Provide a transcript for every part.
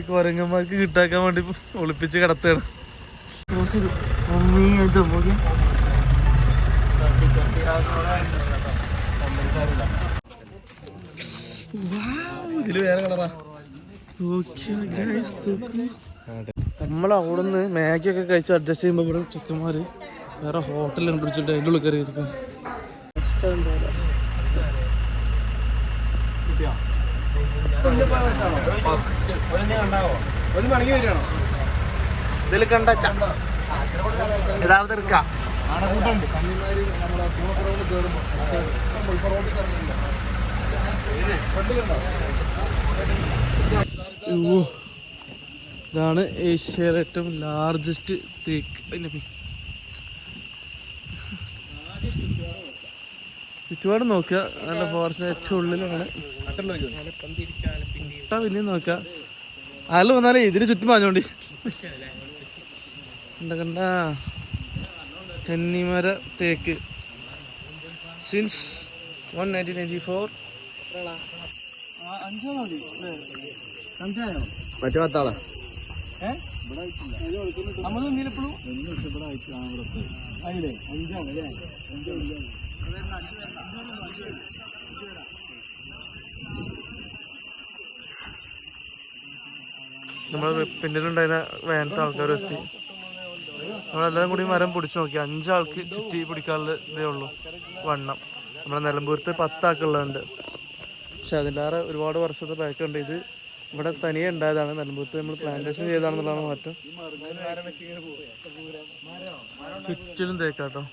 കൊരങ്ങന്മാർക്ക് കിട്ടാക്കാൻ വേണ്ടി ഒളിപ്പിച്ച് കിടത്തുകയാണ്. ഇതില് വേറെ കളറാ. നമ്മളവിടുന്ന് മാഗിയൊക്കെ കഴിച്ച് അഡ്ജസ്റ്റ് ചെയ്യുമ്പോൾ ഇവിടെ ചെക്കന്മാര് വേറെ ഹോട്ടൽ കണ്ടുപിടിച്ചിട്ട് അതിൻ്റെ ഉള്ളിൽ കയറി ഇരിക്കും. ഇതിൽ കണ്ട ഏതാവത് എടുക്കാം. ഇതാണ് ഏഷ്യയിലെ ഏറ്റവും ലാർജസ്റ്റ് തേക്ക്. ചുറ്റുപാട് നോക്കുക, നല്ല ഫോറസ്റ്റ് ഏറ്റവും ഉള്ളിലാണ്. പിന്നെ നോക്കുക ആരും വന്നാലേ ഇതിന് ചുറ്റും പാഞ്ഞോണ്ടി കണ്ട കന്നിമര തേക്ക് സിൻസ് 1994. മറ്റേ പത്താളാ നമ്മള് പിന്നിലുണ്ടായിരുന്ന വേനത്തെ ആൾക്കാർ എത്തി. നമ്മളെല്ലാവരും കൂടി മരം പിടിച്ചു നോക്കി. 5 ആൾക്ക് ചുറ്റി പിടിക്കാനുള്ള ഇതേ ഉള്ളൂ വണ്ണം. നമ്മളെ നിലമ്പൂരത്ത് 10 ആൾക്കുള്ളതുണ്ട്. പക്ഷെ അതിലേറെ ഒരുപാട് വർഷത്തെ ബാക്കുണ്ട്. ഇത് ഇവിടെ തനിയെ ഉണ്ടായതാണ്. നിലമ്പൂരത്ത് നമ്മൾ പ്ലാന്റേഷൻ ചെയ്താണെന്നുള്ളതാണ് മാറ്റം. ചുറ്റിലും തേക്കാട്ടോ.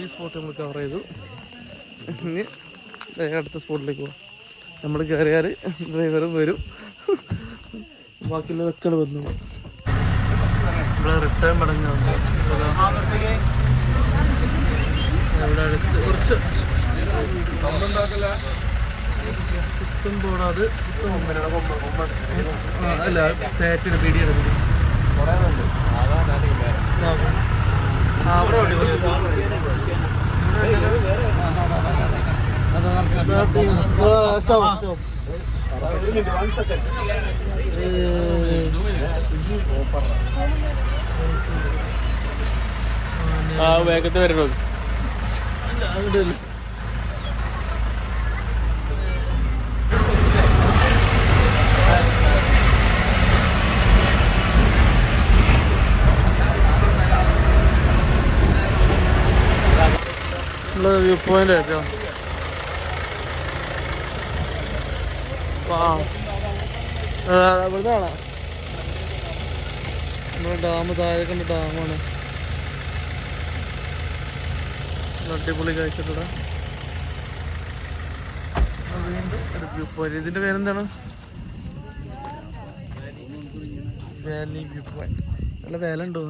ഈ സ്പോട്ട് നമ്മൾ കവർ ചെയ്തു. ഇനി അടുത്ത സ്പോട്ടിലേക്ക് പോകാം. നമ്മൾ കയറിയാൽ ഡ്രൈവറും വരും, ബാക്കിയുള്ളതൊക്കെ വന്നു. നമ്മൾ റിട്ടേൺ മടങ്ങി വന്നു. ഇവിടെ അടുത്ത് കുറച്ച് സുത്തം പോടാത് അല്ല തേറ്റിന് പീടിയെടുക്കും. അവിടെ വേഗത്ത് വരണോ? വ്യൂ പോയിന്റ് ആയിട്ടോ. ഇവിടുന്ന് കാണാം നമ്മുടെ ഡാം. താഴെ കണ്ട ഡാമാണ്. അടിപൊളി കാഴ്ചയുടെ വ്യൂ പോയിന്റ്. ഇതിന്റെ പേരെന്താണ്? Valley view point. നല്ല വേല ഉണ്ടോ?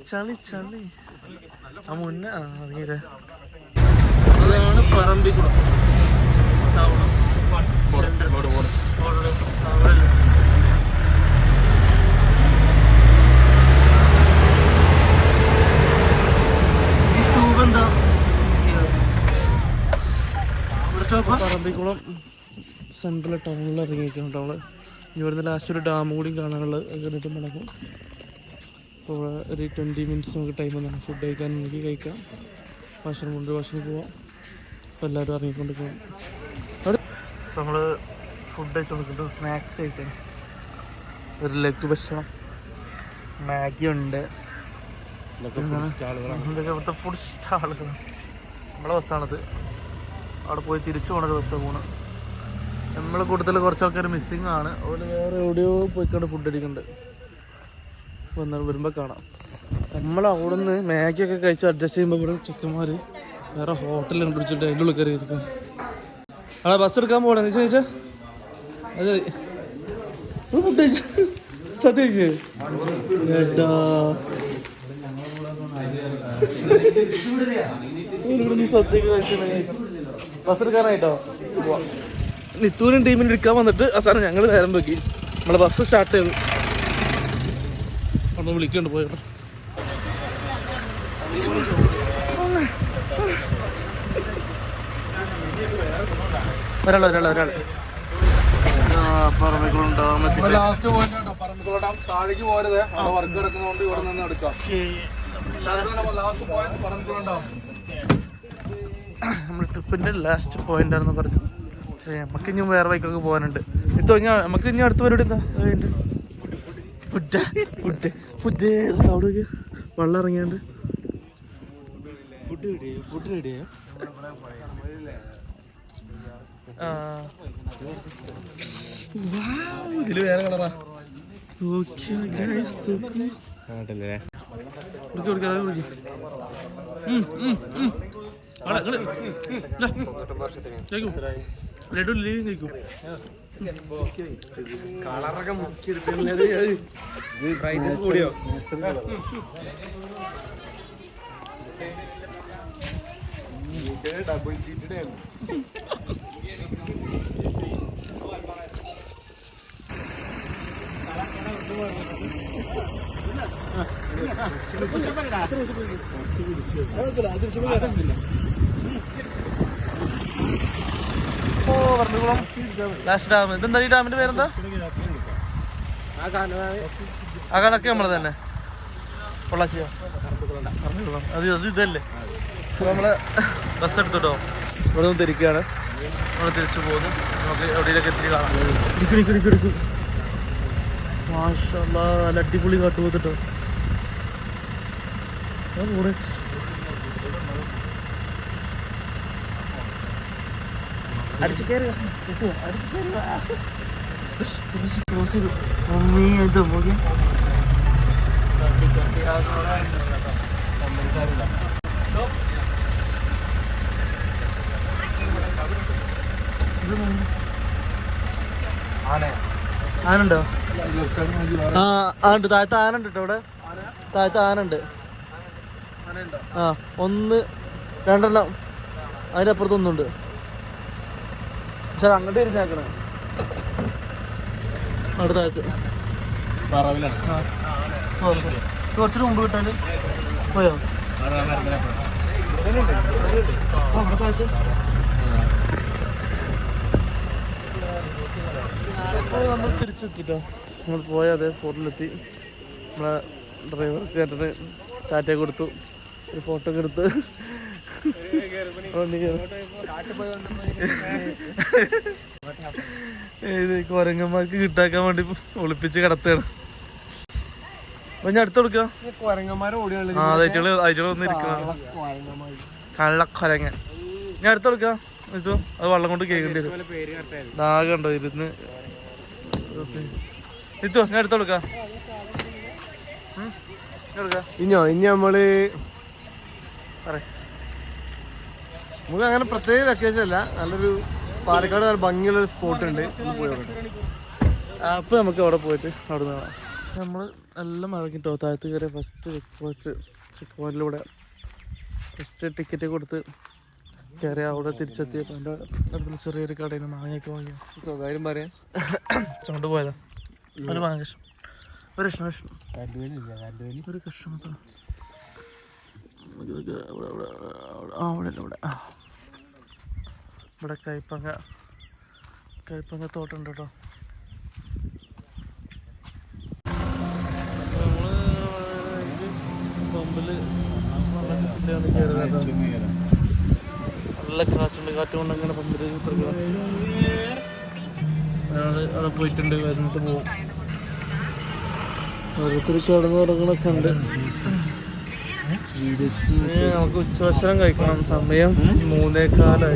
ചളി ചളി ആ മുന്നേ അറിയില്ല. അതാണ് പറമ്പിക്കുളം ടൗൺ. ഈ സ്റ്റൂബ് എന്താ? പറമ്പിക്കുളം സെൻട്രൽ ടൗണിൽ ഇറങ്ങിയിരിക്കുന്നുണ്ട്. നമ്മള് ഇവിടുന്ന് ലാസ്റ്റ് ഒരു ഡാം കൂടി കാണാനുള്ളത് കണ്ടിട്ട് നടക്കും. അപ്പോൾ ഒരു 20 മിനിറ്റ്സ് നമുക്ക് ടൈം തന്നാണ്. ഫുഡ് കഴിക്കാൻ നമുക്ക് കഴിക്കാം. ഭക്ഷണം കൊണ്ട് ഭക്ഷണം പോവാം. അപ്പോൾ എല്ലാവരും ഇറങ്ങിക്കൊണ്ട് പോകും. അവിടെ നമ്മൾ ഫുഡ് കഴിച്ച് കൊടുക്കുന്നുണ്ട്. സ്നാക്സ് ആയിട്ട് ഒരു ലഘു ഭക്ഷണം, മാഗി ഉണ്ട്. ഇതൊക്കെ ഇവിടുത്തെ ഫുഡ് സ്റ്റാളുകൾ. നമ്മളെ ബസ്സാണത്. അവിടെ പോയി തിരിച്ചു പോകണൊരു ബസ്സാണ് പോകണം. നമ്മളെ കൂട്ടത്തിൽ കുറച്ച് ആൾക്കാർ മിസ്സിങ് ആണ്. അതുപോലെ വേറെ എവിടെയോ പോയിക്കൊണ്ട് ഫുഡ് അടിക്കുന്നുണ്ട്. വരുമ്പോൾ കാണാം. നമ്മൾ അവിടെ നിന്ന് മാഗിയൊക്കെ കഴിച്ച് അഡ്ജസ്റ്റ് ചെയ്യുമ്പോൾ ഇവിടെ ചെക്കന്മാർ വേറെ ഹോട്ടൽ കണ്ടുപിടിച്ചിട്ട് അതിൻ്റെ ഉള്ളിൽ കയറി ഇരിക്കും. അവിടെ ബസ് എടുക്കാൻ പോകണം ചോദിച്ചാൽ അത് ഫുഡ് കഴിച്ചു സത്യം ഏട്ടാ സദ്യക്ക് കഴിച്ചു. ബസ് എടുക്കാനായിട്ടോ നിത്തൂരും ടീമിന് എടുക്കാൻ വന്നിട്ട് അവസാനം ഞങ്ങൾ നേരം വെക്കി. നമ്മളെ ബസ് സ്റ്റാർട്ട് ചെയ്തു. അവിടെ വിളിക്കണ്ട് പോയത്. ഒരാൾ Parambikulam dam last point Parambikulam dam താഴേക്ക് പോരുത് അവിടെ വർക്ക് കിടക്കുന്നതുകൊണ്ട് ഇവിടെ നിന്ന് എടുക്കാം. ലാസ്റ്റ് പോയിന്റ് പറമ്പിക്കുളം ഡാം നമ്മുടെ ട്രിപ്പിന്റെ ലാസ്റ്റ് പോയിന്റ് ആണെന്ന് പറഞ്ഞു. പക്ഷേ നമുക്ക് ഇനി വേറെ ബൈക്കൊക്കെ പോകാനുണ്ട്. ഇത് നമുക്ക് ഇനി അടുത്ത പരിപാടി എന്താ ഫുഡ് അവിടെ വെള്ളം ഇറങ്ങിയാണ്ട് ഫുഡ് റെഡിയാ. ഇതില് വേറെ കളറാ. ലഡു ലീവ് കഴിക്കും. കളറൊക്കെ മുക്കിയെടുക്കുന്നത് കൂടിയോ? ഡബിൾ സീറ്റഡ് ആയിരുന്നു. Parambikulam last dam. ഇതെന്താ ഈ ഡാമിന്റെ പേരെന്താ? ആ കണക്ക് നമ്മള് തന്നെ പൊള്ളാച്ചിയോ പറമ്പിക്കുളം. അത് ഇതല്ലേ. നമ്മള് ബസ് എടുത്തിട്ടോ ഇവിടെ നിന്ന് തിരിക്കുകയാണ്. നമ്മൾ തിരിച്ചു പോകുന്നു. നമുക്ക് എവിടെയൊക്കെ എത്തിരി കാണാം. മാഷാല്ലാ നല്ല അടിപൊളി കാട്ടുപോത്തിട്ടോ. അടിച്ചു കയറി ക്രോസ് ചെയ്തു. മമ്മി ഇത് നോക്കി ആനുണ്ടോ? ഉണ്ട്. താഴത്ത് ആനുണ്ട് കേട്ടോ. ഇവിടെ താഴത്ത് ആനുണ്ട്. ആ 1 2 അതിൻ്റെ അപ്പുറത്തൊന്നുണ്ട്. പക്ഷെ അങ്ങോട്ട് തിരിഞ്ഞാക്കണേ. അവിടെ താഴത്ത് കുറച്ചുകൂടെ മുമ്പ് കിട്ടാല് പോയോ? അവിടെ താഴത്ത് നമ്മൾ തിരിച്ചെത്തിട്ടോ. നമ്മൾ പോയ അതേ സ്പോട്ടിലെത്തി. നമ്മളെ ഡ്രൈവർ കേട്ടിട്ട് ടാറ്റ കൊടുത്തു. ഒരു ഫോട്ടോ ഒക്കെ എടുത്ത് ഇത് കുരങ്ങന്മാർക്ക് കിട്ടാക്കാൻ വേണ്ടി ഒളിപ്പിച്ച് കിടത്തുകയാണ്. അപ്പൊ ഞാൻ അടുത്ത് കൊടുക്കാം. അയച്ചോളൊന്നും ഇരിക്കണം. കള്ളക്കൊരങ്ങൻ. ഞാൻ അടുത്ത് കൊടുക്കാം. ഇതോ അത് വെള്ളം കൊണ്ട് കേൾക്കേണ്ടി വരും. ദാഹം ഉണ്ടോ ഇരുന്ന്. ഇതോ ഞാൻ അടുത്ത് കൊടുക്കാം. ഇനി നമ്മള് നമുക്ക് അങ്ങനെ പ്രത്യേക വെക്കേഷൻ അല്ല, നല്ലൊരു പാലക്കാട് നല്ല ഭംഗിയുള്ളൊരു സ്പോട്ട് ഉണ്ട്. അപ്പോൾ നമുക്ക് അവിടെ പോയിട്ട് അവിടെ നിന്ന് നമ്മൾ എല്ലാം ഇറങ്ങിട്ടോ. താഴത്ത് കയറിയ ഫസ്റ്റ് ചെക്ക് പോയിന്റിലൂടെ ഫസ്റ്റ് ടിക്കറ്റ് കൊടുത്ത് കയറി അവിടെ തിരിച്ചെത്തിയപ്പോൾ എൻ്റെ അടുത്തുള്ള ചെറിയൊരു കടയിൽ നിന്ന് മാങ്ങയൊക്കെ വാങ്ങിയ സ്വകാര്യം പറയാം ചുണ്ട് പോയതാ. ഒരു മാങ്ങ കഷ്ണം, ഒരു കഷ്ണം ഒരു കഷ്ണം മാത്രം. ഇവിടെ കയ്പങ്ങ തോട്ടുണ്ട് കേട്ടോ. പമ്പില് നല്ല കാറ്റുണ്ട്. കാറ്റ് കൊണ്ട് അങ്ങനെ പമ്പില് ഒരാള് അവിടെ പോയിട്ടുണ്ട്. വരുന്നിട്ട് പോകും. ഓരോരുത്തർ കിടന്ന് തുടങ്ങണൊക്കെ ഉണ്ട്. നമുക്ക് ഉച്ചഭക്ഷണം കഴിക്കണം. സമയം 3:15.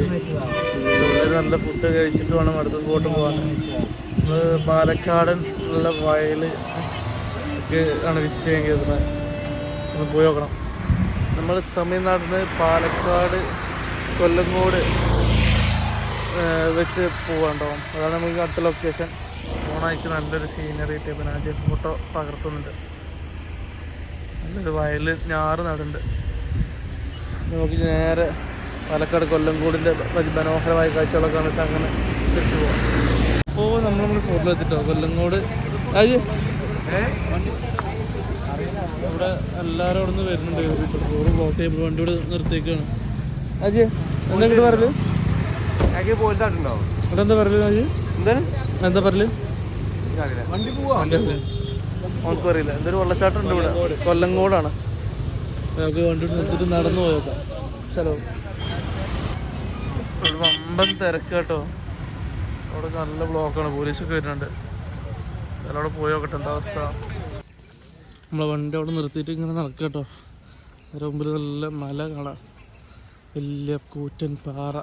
നല്ല ഫുഡ് കഴിച്ചിട്ട് വേണം അടുത്ത സ്പോട്ട് പോകാൻ. നമ്മൾ പാലക്കാടൻ നല്ല വയല് ഒക്കെ ആണ് വിസിറ്റ് ചെയ്യാൻ. ഒന്ന് പോയി നോക്കണം. നമ്മൾ തമിഴ്നാട്ടിൽ നിന്ന് പാലക്കാട് കൊല്ലങ്കോട് വെച്ച് പോകാണ്ടാവും. അതാണ് നമുക്ക് അടുത്ത ലൊക്കേഷൻ. ഓണായിട്ട് നല്ലൊരു സീനറി ടൈപ്പ് ഞാൻ ഫോട്ടോ പകർത്തുന്നുണ്ട്. നല്ലൊരു വയൽ ഞാറ് നടുണ്ട്. നമുക്ക് നേരെ പാലക്കാട് കൊല്ലങ്കോടിൻ്റെ മനോഹരമായ കാഴ്ചകളൊക്കെ കണ്ടിട്ട് അങ്ങനെ തിരിച്ചു പോകാം. അപ്പോൾ നമ്മൾ സ്പോട്ടിലെത്തിട്ടോ കൊല്ലങ്കോട്. ഇവിടെ എല്ലാവരും അവിടെ നിന്ന് വരുന്നുണ്ട്. റോഡ് ബ്ലോക്ക് ചെയ്യുമ്പോൾ വണ്ടി ഇവിടെ നിർത്തിയേക്കാണ്. അജി എന്താ ഇങ്ങോട്ട് പറയല്? പോയിട്ടുണ്ടാവും. ഇവിടെ എന്താ പറയല് അജി? എന്താ പറയല്? വണ്ടി പോവാ. നമുക്കും അറിയില്ല. എന്തൊരു വെള്ളച്ചാട്ടം ഉണ്ട് ഇവിടെ, കൊല്ലങ്കോടാണ്. നമുക്ക് വണ്ടി നിർത്തിട്ട് നടന്നു പോയേക്കാം. ഹലോ, ഒരു വമ്പൻ തിരക്ക് കേട്ടോ. അവിടെ നല്ല ബ്ലോക്കാണ്, പോലീസൊക്കെ വരുന്നുണ്ട്. അവിടെ പോയി നോക്കട്ടെ എന്താ അവസ്ഥ. നമ്മളെ വണ്ടി അവിടെ നിർത്തിയിട്ട് ഇങ്ങനെ നടക്കുക കേട്ടോ. അതിന് മുമ്പിൽ നല്ല മല കാണാം, വലിയ കൂറ്റൻ പാറ.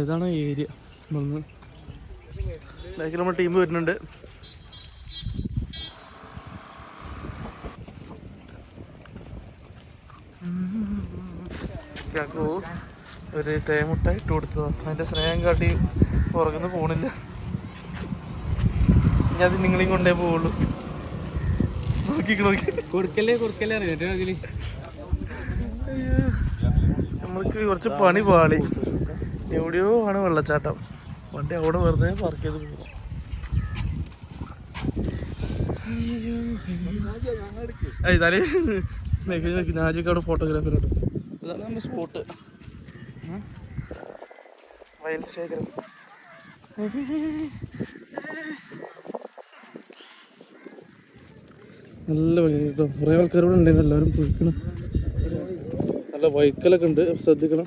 ഇതാണ് ഏരിയ. നമ്മൾ ബാക്കിൽ നമ്മുടെ ടീം വരുന്നുണ്ട്. ഒരു തേമുട്ട ഇട്ട് കൊടുത്തതാ. അതിൻ്റെ സ്നേഹം കാട്ടി പുറകുന്ന് പോണില്ല. ഞാൻ അത് നിങ്ങളെയും കൊണ്ടേ പോവുള്ളൂ. കൊടുക്കല്ലേ അറിയാം. നമ്മൾക്ക് കുറച്ച് പണി പാളി. എവിടെയോ ആണ് വെള്ളച്ചാട്ടം. വണ്ടി അവിടെ വെറുതെ പാർക്ക് ചെയ്ത് പോകും. തലേ നാജിക്കവിടെ ഫോട്ടോഗ്രാഫിലോട്ട്. ഇതാണ് നമ്മുടെ സ്പോട്ട്, വയൽ ശേഖരം. നല്ല ഭംഗി കേട്ടോ. കുറേ ആൾക്കാരോട് ഉണ്ടായിരുന്നു, എല്ലാവരും പോയിക്കണം. നല്ല വൈക്കലൊക്കെ ഉണ്ട്, ശ്രദ്ധിക്കണം.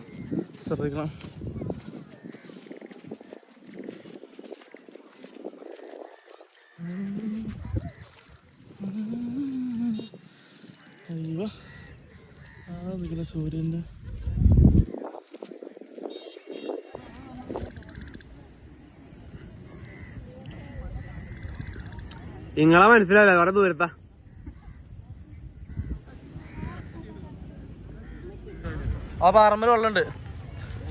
അയ്യോ, ആ സൂര്യൻ്റെ നിങ്ങളെ മനസ്സിലാവില്ല, അവിടെ ദൂരത്താ. ആ പാറമ്മൽ വെള്ളമുണ്ട്.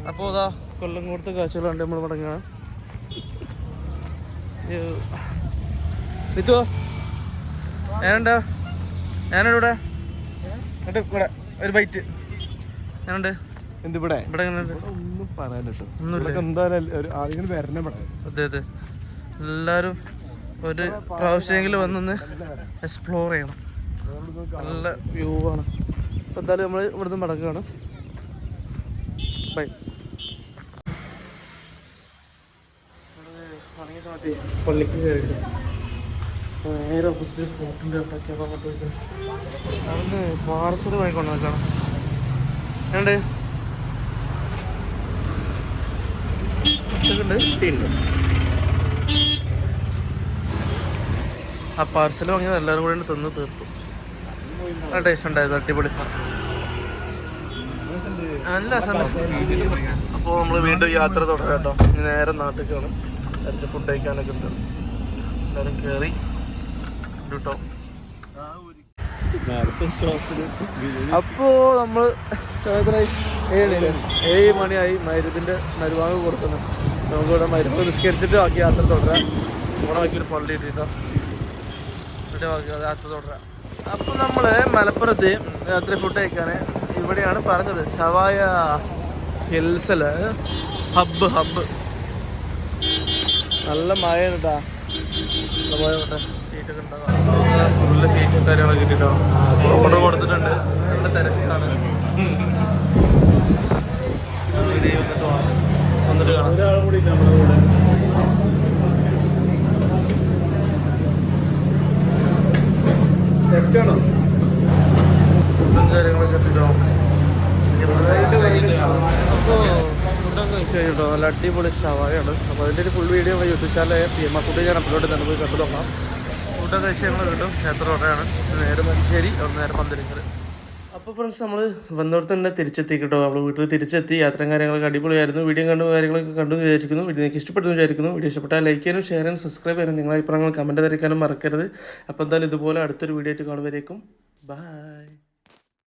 അപ്പോൾ ഇതാ കൊല്ലങ്കോടത്തെ കാഴ്ചകളുണ്ട്. നമ്മൾ മടങ്ങുകയാണ്. നിൽക്കുമോ? ഞാനുണ്ടോ? ഞാനിവിടെ എന്നിട്ട് ഇവിടെ ഒരു ബൈറ്റ് ഞാനുണ്ട്. എന്തിവിടെ ഇവിടെ ഒന്നും പറയാനിട്ടോ, ഒന്നുമില്ല. എന്തായാലും ആരെങ്കിലും വരണം ഇവിടെ. അതെ അതെ, എല്ലാവരും ഒരു പ്രാവശ്യമെങ്കിലും വന്നൊന്ന് എക്സ്പ്ലോർ ചെയ്യണം. നല്ല വ്യൂ ആണ്. അപ്പോൾ എന്തായാലും നമ്മൾ ഇവിടുന്ന് മടങ്ങുകയാണ്. ബൈ. ഉണങ്ങിയ സമയത്ത് പള്ളിക്ക് കയറിയിട്ട് നേരെ ഓപ്പോസിറ്റ് സ്പോട്ടിൻ്റെ ഉണ്ടാക്കി. അപ്പോൾ അങ്ങോട്ട് പോയിട്ട് അവിടുന്ന് പാർസൽ വാങ്ങിക്കൊണ്ട് നോക്കണം. ഉണ്ട് ആ പാർസൽ വാങ്ങിയത് എല്ലാവരും കൂടെ തിന്ന് തീർത്തു. നല്ല ടേസ്റ്റ് ഉണ്ടായിരുന്നു, അടിപൊളി സാധനം, നല്ല രസമുണ്ട്. അപ്പോൾ നമ്മൾ വീണ്ടും യാത്ര തുടരാം കേട്ടോ. ഇനി നേരെ നാട്ടിലേക്കാണ്. അതിൻ്റെ ഫുഡ് കഴിക്കാനൊക്കെ ഉണ്ട്. എല്ലാവരും കയറി കേട്ടോ. അപ്പോൾ നമ്മൾ 7 മണിയായി. മരുതിൻ്റെ മരുവാങ്ങ് കൊടുക്കുന്നു. നമുക്കിവിടെ മരുന്ന് നിസ്കരിച്ചിട്ട് ബാക്കി യാത്ര തുടരാം. നമ്മുടെ ബാക്കിയൊരു പള്ളി ഇട്ടിട്ടോ, ഇവിടെ ബാക്കി യാത്ര തുടരാം. അപ്പോൾ നമ്മൾ മലപ്പുറത്ത് രാത്രി ഫുഡ് കഴിക്കാൻ ഇവിടെയാണ് പറഞ്ഞത്, ഷവായ ഹിൽസില് ഹബ്ബ്. നല്ല മഴയാണ് കേട്ടാ. പോയോട്ടെ, സീറ്റൊക്കെ ഉണ്ടാകാം. ഫുള്ള് സീറ്റും കാര്യങ്ങളൊക്കെ കിട്ടിട്ടോ. ഓർഡർ കൊടുത്തിട്ടുണ്ട്. നല്ല തിരക്കാണ്. വന്നിട്ട് കാണാം. ഒരാളും കൂടി നമ്മുടെ കൂടെ. ഫുഡും കാര്യങ്ങളൊക്കെ എത്തിട്ടോ. അപ്പോൾ ഫുഡൊക്കെ കഴിച്ച് കഴിഞ്ഞിട്ടോ. നല്ല അടിപൊളി ഷവായാണ്. അപ്പോൾ അതിൻ്റെ ഒരു ഫുൾ വീഡിയോ യൂട്യൂബ് ചാനലായ PMR ഫുഡ് ഞാൻ അപ്ലോഡ് തന്നെ പോയി കണ്ടു നോക്കാം. ഫുഡൊക്കെ കഴിച്ച് ഞങ്ങൾ കിട്ടും. യാത്ര തുടരാണ്. നേരെ മഞ്ചേരി, അവിടെ നേരെ പന്തലിക്കൽ. അപ്പോൾ ഫ്രണ്ട്സ്, നമ്മൾ വന്നോടത്ത് തന്നെ തിരിച്ചെത്തി കേട്ടോ. നമ്മൾ വീട്ടിൽ തിരിച്ചെത്തി. യാത്രയും കാര്യങ്ങളൊക്കെ അടിപൊളിയായിരുന്നു. വീഡിയോ കാര്യങ്ങളൊക്കെ കണ്ടു വിചാരിക്കുന്നു. വീഡിയോ നിങ്ങൾക്ക് ഇഷ്ടപ്പെട്ടെന്ന് വിചാരിക്കുന്നു. വീഡിയോ ഇഷ്ടപ്പെട്ടാൽ ലൈക്ക് ചെയ്യാനും ഷെയർ ചെയ്യാനും സബ്സ്ക്രൈബ് ചെയ്യാനും നിങ്ങളെ അഭിപ്രായങ്ങൾ കമൻറ്റ് അറിയിക്കാനും മറക്കരുത്. അപ്പോൾ എന്തായാലും ഇതുപോലെ അടുത്തൊരു വീഡിയോ ആയിട്ട് കാണുമ്പോഴേക്കും ബൈ.